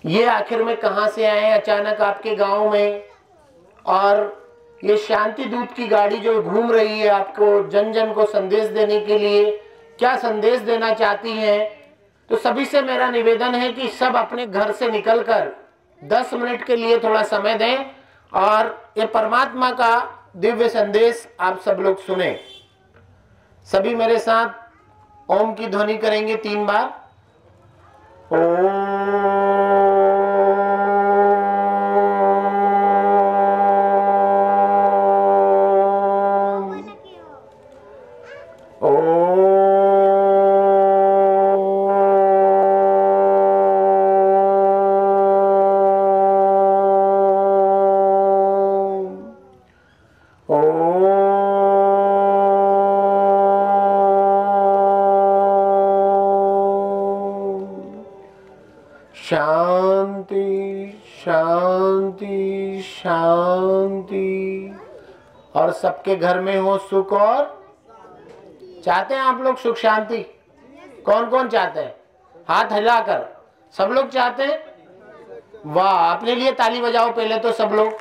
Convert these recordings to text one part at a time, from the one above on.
ये आखिर में कहां से आए अचानक आपके गांव में? और ये शांति दूत की गाड़ी जो घूम रही है आपको जन जन को संदेश देने के लिए, क्या संदेश देना चाहती है? तो सभी से मेरा निवेदन है कि सब अपने घर से निकलकर 10 मिनट के लिए थोड़ा समय दें और ये परमात्मा का दिव्य संदेश आप सब लोग सुने। सभी मेरे साथ ओम की ध्वनि करेंगे 3 बार। शांति शांति शांति। और सबके घर में हो सुख। और चाहते हैं आप लोग सुख शांति? कौन कौन चाहते हैं? हाथ हिलाकर। सब लोग चाहते हैं? वाह, अपने लिए ताली बजाओ पहले तो सब लोग।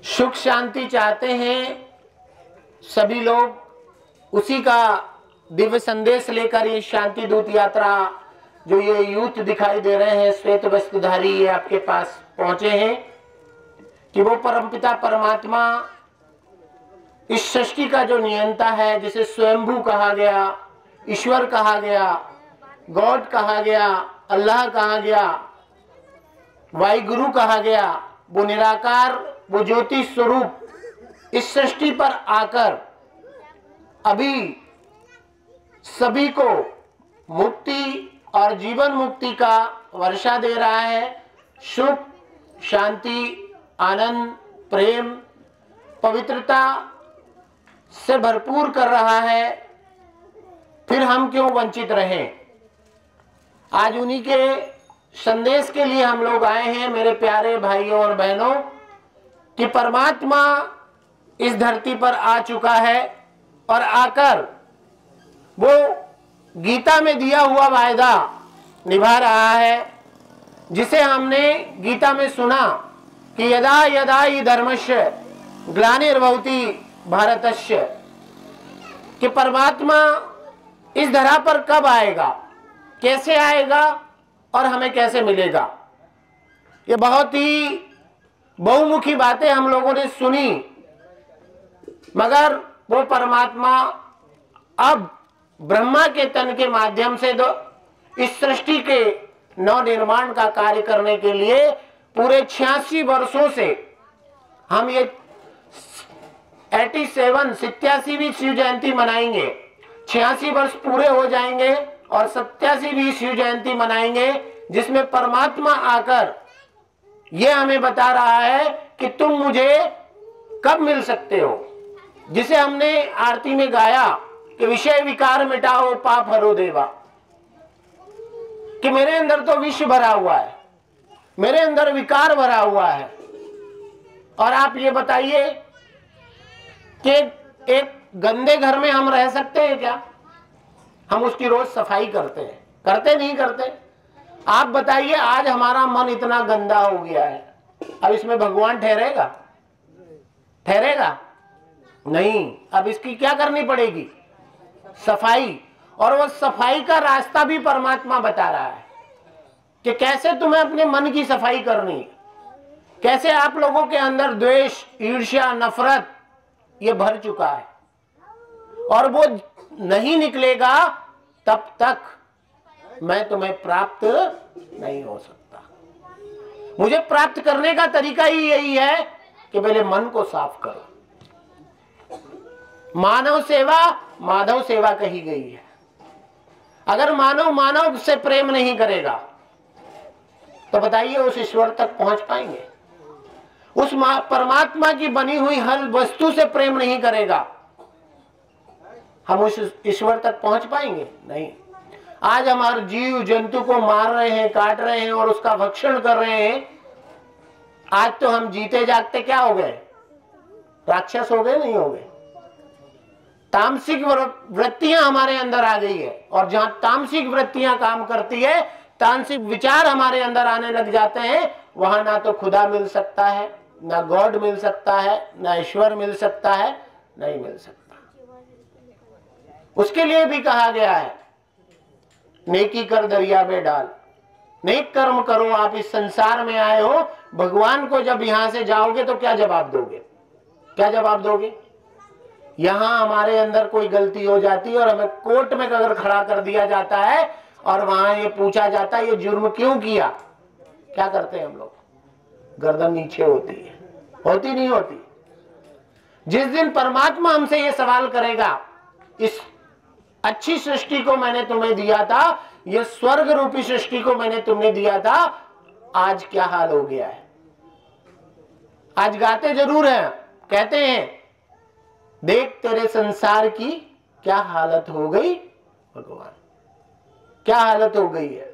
सुख शांति चाहते हैं सभी लोग। उसी का दिव्य संदेश लेकर ये शांति दूत यात्रा जो ये यूथ दिखाई दे रहे हैं श्वेत वस्त्रधारी, ये आपके पास पहुंचे हैं कि वो परमपिता परमात्मा इस सृष्टि का जो नियंता है, जिसे स्वयंभू कहा गया, ईश्वर कहा गया, गॉड कहा गया, अल्लाह कहा गया, वाहिगुरु कहा गया, वो निराकार, वो ज्योति स्वरूप इस सृष्टि पर आकर अभी सभी को मुक्ति और जीवन मुक्ति का वर्षा दे रहा है। सुख शांति आनंद प्रेम पवित्रता से भरपूर कर रहा है। फिर हम क्यों वंचित रहें? आज उन्हीं के संदेश के लिए हम लोग आए हैं मेरे प्यारे भाइयों और बहनों कि परमात्मा इस धरती पर आ चुका है और आकर वो गीता में दिया हुआ वायदा निभा रहा है, जिसे हमने गीता में सुना कि यदा यदा हि धर्मस्य ग्लानिर्भवति भारतस्य, कि परमात्मा इस धरा पर कब आएगा, कैसे आएगा और हमें कैसे मिलेगा। ये बहुत ही बहुमुखी बातें हम लोगों ने सुनी, मगर वो परमात्मा अब ब्रह्मा के तन के माध्यम से इस सृष्टि के नव निर्माण का कार्य करने के लिए पूरे 86 वर्षों से हम ये 87वीं शिव जयंती मनाएंगे। 86 वर्ष पूरे हो जाएंगे और 87वीं शिव जयंती मनाएंगे, जिसमें परमात्मा आकर ये हमें बता रहा है कि तुम मुझे कब मिल सकते हो। जिसे हमने आरती में गाया कि विषय विकार मिटाओ पाप हरो देवा, कि मेरे अंदर तो विष भरा हुआ है, मेरे अंदर विकार भरा हुआ है। और आप ये बताइए कि एक गंदे घर में हम रह सकते हैं क्या? हम उसकी रोज सफाई करते हैं, करते नहीं करते? आप बताइए, आज हमारा मन इतना गंदा हो गया है, अब इसमें भगवान ठहरेगा? ठहरेगा नहीं। अब इसकी क्या करनी पड़ेगी? सफाई। और वो सफाई का रास्ता भी परमात्मा बता रहा है कि कैसे तुम्हें अपने मन की सफाई करनी है, कैसे आप लोगों के अंदर द्वेष ईर्ष्या नफरत ये भर चुका है और वो नहीं निकलेगा तब तक मैं तुम्हें प्राप्त नहीं हो सकता। मुझे प्राप्त करने का तरीका ही यही है कि पहले मन को साफ करो। मानव सेवा माधव सेवा कही गई है। अगर मानव मानव से प्रेम नहीं करेगा तो बताइए उस ईश्वर तक पहुंच पाएंगे? उस परमात्मा की बनी हुई हर वस्तु से प्रेम नहीं करेगा, हम उस ईश्वर तक पहुंच पाएंगे? नहीं। आज हमारे जीव जंतु को मार रहे हैं, काट रहे हैं और उसका भक्षण कर रहे हैं। आज तो हम जीते जागते क्या हो गए? राक्षस हो गए? नहीं हो गए? तामसिक वृत्तियां हमारे अंदर आ गई है, और जहां तामसिक वृत्तियां काम करती है, तामसिक विचार हमारे अंदर आने लग जाते हैं, वहां ना तो खुदा मिल सकता है, ना गॉड मिल सकता है, ना ईश्वर मिल सकता है, नहीं मिल सकता। उसके लिए भी कहा गया है, नेकी कर दरिया में डाल, नेक कर्म करो। आप इस संसार में आए हो, भगवान को जब यहां से जाओगे तो क्या जवाब दोगे? क्या जवाब दोगे? यहां हमारे अंदर कोई गलती हो जाती है और हमें कोर्ट में अगर खड़ा कर दिया जाता है और वहां ये पूछा जाता है ये जुर्म क्यों किया, क्या करते हैं हम लोग? गर्दन नीचे होती है, होती नहीं होती? जिस दिन परमात्मा हमसे ये सवाल करेगा, इस अच्छी सृष्टि को मैंने तुम्हें दिया था, ये स्वर्ग रूपी सृष्टि को मैंने तुम्हें दिया था, आज क्या हाल हो गया है? आज गाते जरूर हैं, कहते हैं देख तेरे संसार की क्या हालत हो गई भगवान, क्या हालत हो गई है।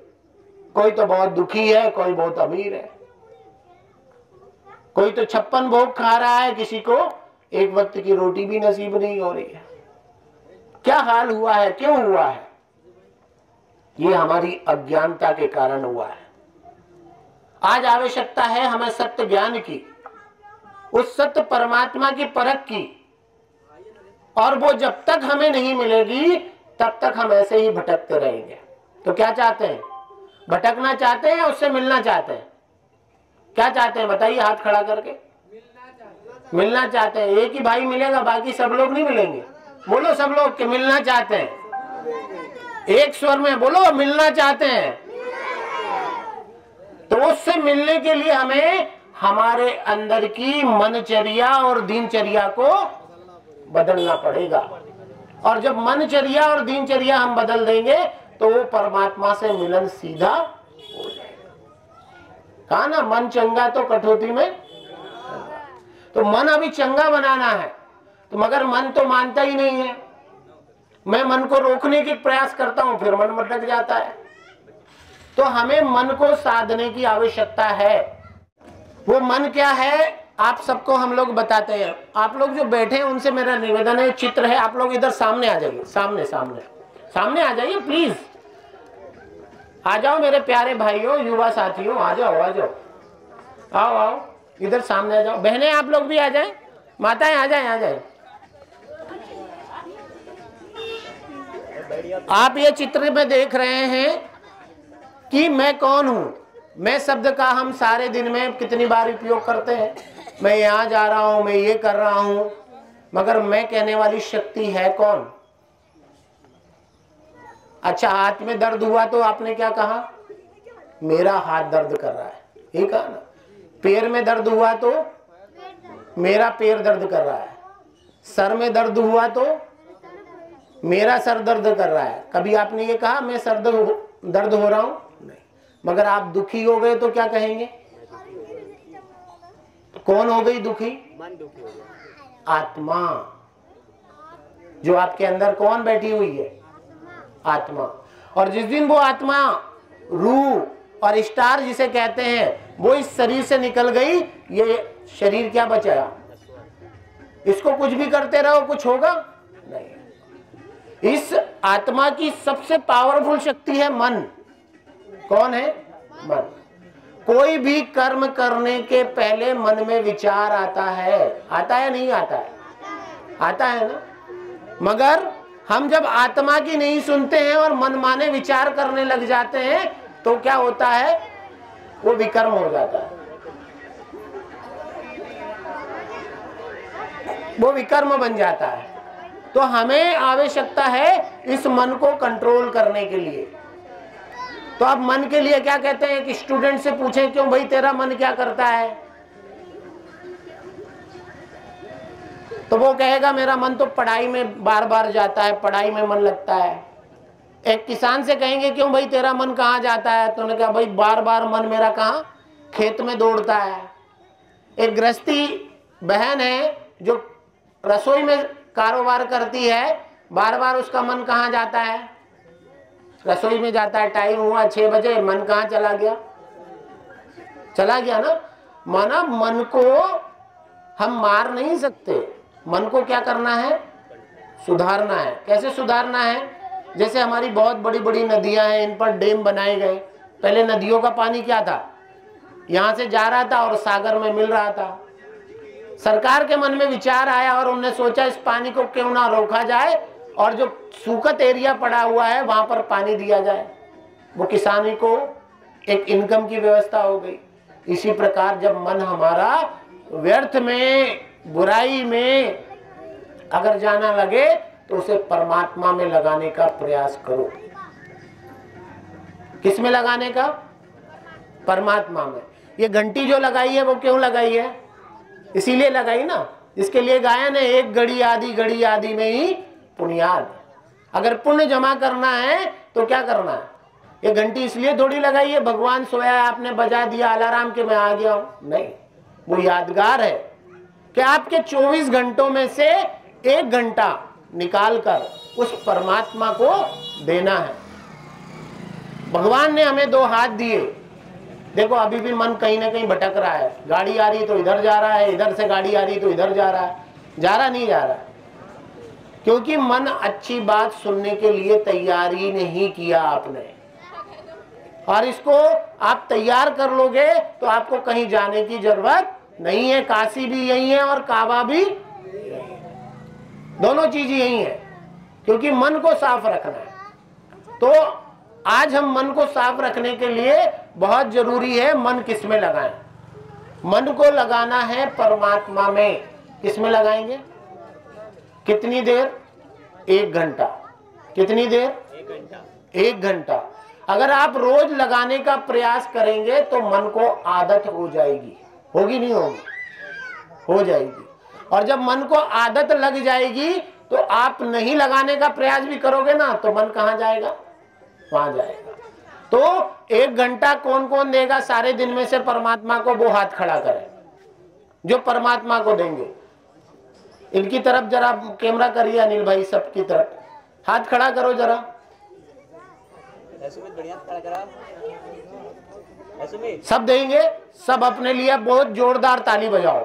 कोई तो बहुत दुखी है, कोई बहुत अमीर है, कोई तो 56 भोग खा रहा है, किसी को एक वक्त की रोटी भी नसीब नहीं हो रही है। क्या हाल हुआ है, क्यों हुआ है? ये हमारी अज्ञानता के कारण हुआ है। आज आवश्यकता है हमें सत्य ज्ञान की, उस सत्य परमात्मा की परख की, और वो जब तक हमें नहीं मिलेगी तब तक हम ऐसे ही भटकते रहेंगे। तो क्या चाहते हैं? भटकना चाहते हैं या उससे मिलना चाहते हैं? क्या चाहते हैं बताइए, हाथ खड़ा करके। मिलना चाहते हैं। एक ही भाई मिलेगा, बाकी सब लोग नहीं मिलेंगे। बोलो सब लोग के मिलना चाहते हैं, एक स्वर में बोलो मिलना चाहते हैं। तो उससे मिलने के लिए हमें हमारे अंदर की मनचर्या और दिनचर्या को बदलना पड़ेगा, और जब मनचर्या और दिनचर्या हम बदल देंगे तो वो परमात्मा से मिलन सीधा हो जाएगा। कहा ना, मन चंगा तो कठौती में। तो मन अभी चंगा बनाना है, तो मगर मन तो मानता ही नहीं है। मैं मन को रोकने की प्रयास करता हूं, फिर मन भटक जाता है। तो हमें मन को साधने की आवश्यकता है। वो मन क्या है आप सबको हम लोग बताते हैं। आप लोग जो बैठे हैं उनसे मेरा निवेदन है, चित्र है, आप लोग इधर सामने आ जाइए, सामने सामने सामने आ जाइए प्लीज। आ जाओ मेरे प्यारे भाइयों, युवा साथियों, आ जाओ आ जाओ, आओ आओ इधर सामने आ जाओ। बहनें आप लोग भी आ जाएं, माताएं आ जाएं, आ जाएं। आप ये चित्र में देख रहे हैं कि मैं कौन हूं। मैं शब्द का हम सारे दिन में कितनी बार उपयोग करते हैं। मैं यहां जा रहा हूं, मैं ये कर रहा हूं, मगर मैं कहने वाली शक्ति है कौन? अच्छा, हाथ में दर्द हुआ तो आपने क्या कहा? मेरा हाथ दर्द कर रहा है, ये कहा ना। पैर में दर्द हुआ तो मेरा पैर दर्द कर रहा है। सर में दर्द हुआ तो मेरा सर दर्द कर रहा है। कभी आपने ये कहा मैं सर दर्द हो रहा हूं? नहीं। मगर आप दुखी हो गए तो क्या कहेंगे? तो कौन हो गई दुखी? मन दुखी हो गया। आत्मा, जो आपके अंदर कौन बैठी हुई है? आत्मा। और जिस दिन वो आत्मा, रूह और स्टार जिसे कहते हैं, वो इस शरीर से निकल गई, ये शरीर क्या बचाया? इसको कुछ भी करते रहो कुछ होगा नहीं। इस आत्मा की सबसे पावरफुल शक्ति है मन। कौन है? मन। कोई भी कर्म करने के पहले मन में विचार आता है, आता है नहीं आता है? आता है ना। मगर हम जब आत्मा की नहीं सुनते हैं और मन माने विचार करने लग जाते हैं तो क्या होता है? वो विकर्म हो जाता है, वो विकर्म बन जाता है। तो हमें आवश्यकता है इस मन को कंट्रोल करने के लिए। तो आप मन के लिए क्या कहते हैं कि स्टूडेंट से पूछें क्यों भाई तेरा मन क्या करता है, तो वो कहेगा मेरा मन तो पढ़ाई में बार बार जाता है, पढ़ाई में मन लगता है। एक किसान से कहेंगे क्यों भाई तेरा मन कहाँ जाता है, तो उन्होंने कहा भाई बार बार मन मेरा कहाँ, खेत में दौड़ता है। एक गृहस्थी बहन है जो रसोई में कारोबार करती है, बार बार उसका मन कहाँ जाता है? रसोई में जाता है। टाइम हुआ 6 बजे, मन कहाँ चला गया? चला गया ना। माना मन को हम मार नहीं सकते, मन को क्या करना है? सुधारना है। कैसे सुधारना है? जैसे हमारी बहुत बड़ी बड़ी नदियां हैं, इन पर डैम बनाए गए। पहले नदियों का पानी क्या था? यहाँ से जा रहा था और सागर में मिल रहा था। सरकार के मन में विचार आया और उन्होंने सोचा इस पानी को क्यों ना रोका जाए और जो सूखत एरिया पड़ा हुआ है वहां पर पानी दिया जाए। वो किसानी को एक इनकम की व्यवस्था हो गई। इसी प्रकार जब मन हमारा व्यर्थ में, बुराई में अगर जाना लगे तो उसे परमात्मा में लगाने का प्रयास करो। किस में लगाने का? परमात्मा में। ये घंटी जो लगाई है वो क्यों लगाई है? इसीलिए लगाई ना, इसके लिए गायन है, एक घड़ी आदि में ही पुण्याद। अगर पुण्य जमा करना है तो क्या करना है? ये घंटी इसलिए थोड़ी लगाई है भगवान सोया है आपने बजा दिया अलार्म के मैं आ गया हूं, नहीं। वो यादगार है कि आपके 24 घंटों में से 1 घंटा निकालकर उस परमात्मा को देना है। भगवान ने हमें 2 हाथ दिए। देखो अभी भी मन कहीं ना कहीं भटक रहा है। गाड़ी आ रही तो इधर जा रहा है, इधर से गाड़ी आ रही तो इधर जा रहा है। जा रहा नहीं जा रहा, क्योंकि मन अच्छी बात सुनने के लिए तैयारी नहीं किया आपने। और इसको आप तैयार कर लोगे तो आपको कहीं जाने की जरूरत नहीं है। काशी भी यही है और काबा भी, दोनों चीज यही है, क्योंकि मन को साफ रखना है। तो आज हम मन को साफ रखने के लिए बहुत जरूरी है मन किस में लगाएं? मन को लगाना है परमात्मा में। किस में लगाएंगे? कितनी देर? 1 घंटा। कितनी देर? 1 घंटा। अगर आप रोज लगाने का प्रयास करेंगे तो मन को आदत हो जाएगी। होगी नहीं होगी? हो जाएगी। और जब मन को आदत लग जाएगी तो आप नहीं लगाने का प्रयास भी करोगे ना तो मन कहाँ जाएगा? वहां जाएगा। तो 1 घंटा कौन कौन देगा सारे दिन में से परमात्मा को? वो हाथ खड़ा करें जो परमात्मा को देंगे। इनकी तरफ जरा कैमरा करिए अनिल भाई, सबकी तरफ हाथ खड़ा करो जरा। सब देंगे, सब अपने लिए बहुत जोरदार ताली बजाओ।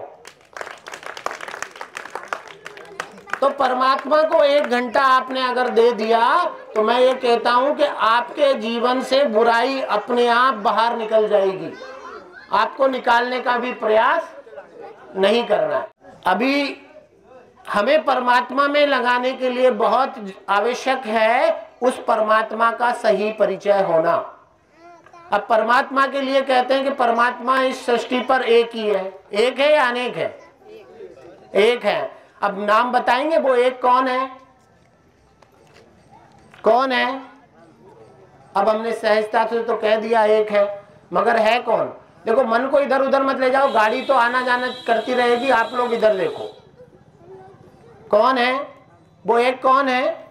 तो परमात्मा को 1 घंटा आपने अगर दे दिया तो मैं ये कहता हूं कि आपके जीवन से बुराई अपने आप बाहर निकल जाएगी। आपको निकालने का भी प्रयास नहीं करना है। अभी हमें परमात्मा में लगाने के लिए बहुत आवश्यक है उस परमात्मा का सही परिचय होना। अब परमात्मा के लिए कहते हैं कि परमात्मा इस सृष्टि पर एक ही है। एक है या अनेक है? एक है। अब नाम बताएंगे वो एक कौन है? कौन है? अब हमने सहजता से तो कह दिया एक है, मगर है कौन? देखो मन को इधर उधर मत ले जाओ, गाड़ी तो आना जाना करती रहेगी, आप लोग इधर देखो कौन है वो एक कौन है?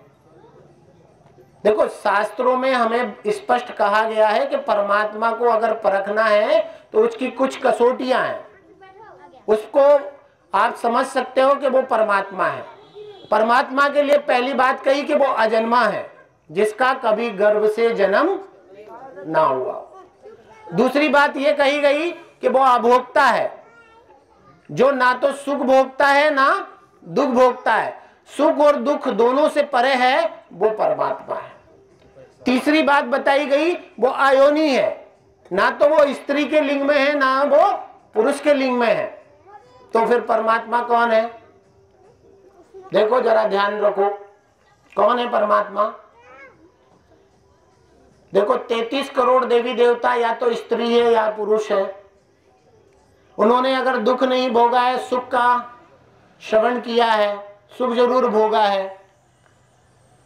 देखो शास्त्रों में हमें स्पष्ट कहा गया है कि परमात्मा को अगर परखना है तो उसकी कुछ कसौटियां हैं। उसको आप समझ सकते हो कि वो परमात्मा है। परमात्मा के लिए पहली बात कही कि वो अजन्मा है, जिसका कभी गर्भ से जन्म ना हुआ। दूसरी बात ये कही गई कि वो अभोक्ता है, जो ना तो सुख भोगता है ना दुख भोगता है, सुख और दुख दोनों से परे है, वो परमात्मा है। तीसरी बात बताई गई वो अयोनि है, ना तो वो स्त्री के लिंग में है ना वो पुरुष के लिंग में है। तो फिर परमात्मा कौन है? देखो जरा ध्यान रखो, कौन है परमात्मा? देखो 33 करोड़ देवी देवता या तो स्त्री है या पुरुष है। उन्होंने अगर दुख नहीं भोगा है, सुख का श्रवण किया है, सुख जरूर भोगा है।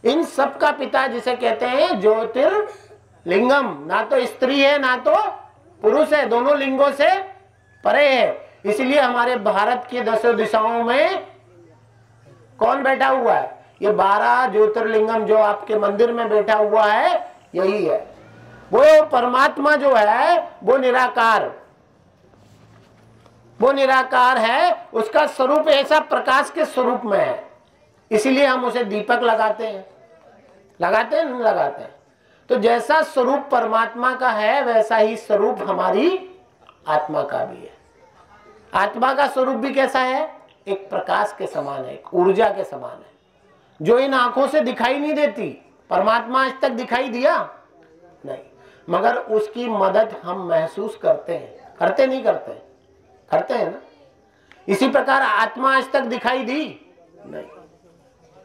इन सब का पिता जिसे कहते हैं ज्योतिर्लिंगम, ना तो स्त्री है ना तो पुरुष है, दोनों लिंगों से परे है। इसलिए हमारे भारत की 10 दिशाओं में कौन बैठा हुआ है? ये 12 ज्योतिर्लिंगम जो आपके मंदिर में बैठा हुआ है यही है। वो परमात्मा जो है वो निराकार, वो निराकार है। उसका स्वरूप ऐसा प्रकाश के स्वरूप में है, इसीलिए हम उसे दीपक लगाते हैं। लगाते हैं नहीं लगाते हैं? तो जैसा स्वरूप परमात्मा का है वैसा ही स्वरूप हमारी आत्मा का भी है। आत्मा का स्वरूप भी कैसा है? एक प्रकाश के समान है, एक ऊर्जा के समान है। जो इन आंखों से दिखाई नहीं देती। परमात्मा आज तक दिखाई दिया नहीं, मगर उसकी मदद हम महसूस करते हैं। करते नहीं करते? करते हैं ना। इसी प्रकार आत्मा आज तक दिखाई दी नहीं,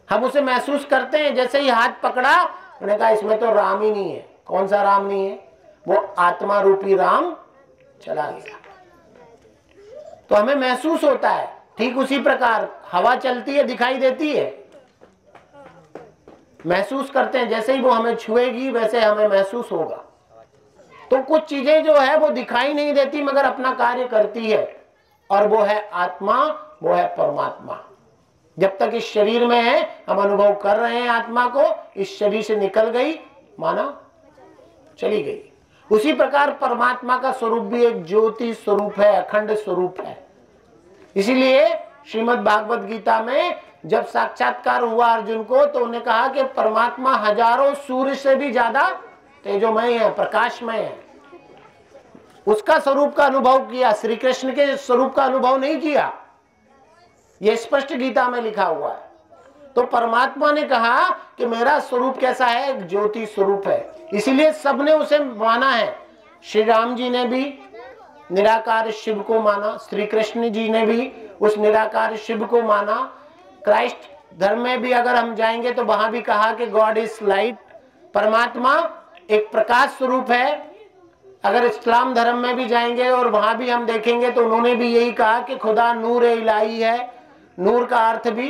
हम उसे महसूस करते हैं। जैसे ही हाथ पकड़ा, मैंने कहा इसमें तो राम ही नहीं है। कौन सा राम नहीं है? वो आत्मा रूपी राम चला गया। तो हमें महसूस होता है। ठीक उसी प्रकार हवा चलती है, दिखाई देती है, महसूस करते हैं। जैसे ही वो हमें छुएगी वैसे हमें महसूस होगा। तो कुछ चीजें जो है वो दिखाई नहीं देती मगर अपना कार्य करती है, और वो है आत्मा, वो है परमात्मा। जब तक इस शरीर में है हम अनुभव कर रहे हैं आत्मा को, इस शरीर से निकल गई माना चली गई। उसी प्रकार परमात्मा का स्वरूप भी एक ज्योति स्वरूप है, अखंड स्वरूप है। इसीलिए श्रीमद् भागवत गीता में जब साक्षात्कार हुआ अर्जुन को, तो उन्हें कहा कि परमात्मा हजारों सूर्य से भी ज्यादा तेजोमय है, प्रकाशमय है। उसका स्वरूप का अनुभव किया, श्री कृष्ण के स्वरूप का अनुभव नहीं किया। यह स्पष्ट गीता में लिखा हुआ है। तो परमात्मा ने कहा कि मेरा स्वरूप कैसा है? एक ज्योति स्वरूप है। इसीलिए सबने उसे माना है। श्री राम जी ने भी निराकार शिव को माना, श्री कृष्ण जी ने भी उस निराकार शिव को माना। क्राइस्ट धर्म में भी अगर हम जाएंगे तो वहां भी कहा कि गॉड इज लाइट, परमात्मा एक प्रकाश स्वरूप है। अगर इस्लाम धर्म में भी जाएंगे और वहां भी हम देखेंगे तो उन्होंने भी यही कहा कि खुदा नूर इलाही है। नूर का अर्थ भी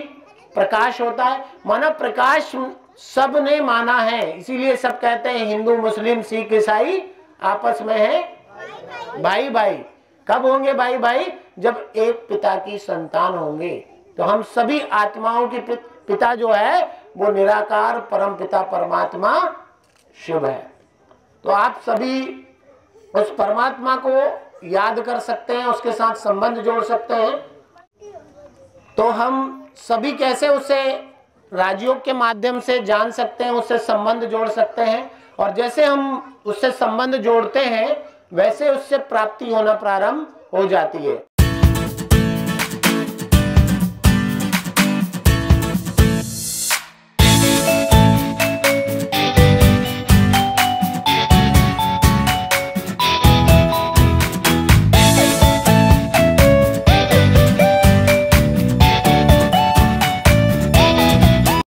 प्रकाश होता है। माना प्रकाश सब ने माना है। इसीलिए सब कहते हैं हिंदू मुस्लिम सिख ईसाई आपस में है भाई भाई। कब होंगे भाई भाई? जब एक पिता की संतान होंगे। तो हम सभी आत्माओं के पिता जो है वो निराकार परम पिता परमात्मा शिव है। तो आप सभी उस परमात्मा को याद कर सकते हैं, उसके साथ संबंध जोड़ सकते हैं। तो हम सभी कैसे उसे राजयोग के माध्यम से जान सकते हैं, उससे संबंध जोड़ सकते हैं। और जैसे हम उससे संबंध जोड़ते हैं वैसे उससे प्राप्ति होना प्रारंभ हो जाती है।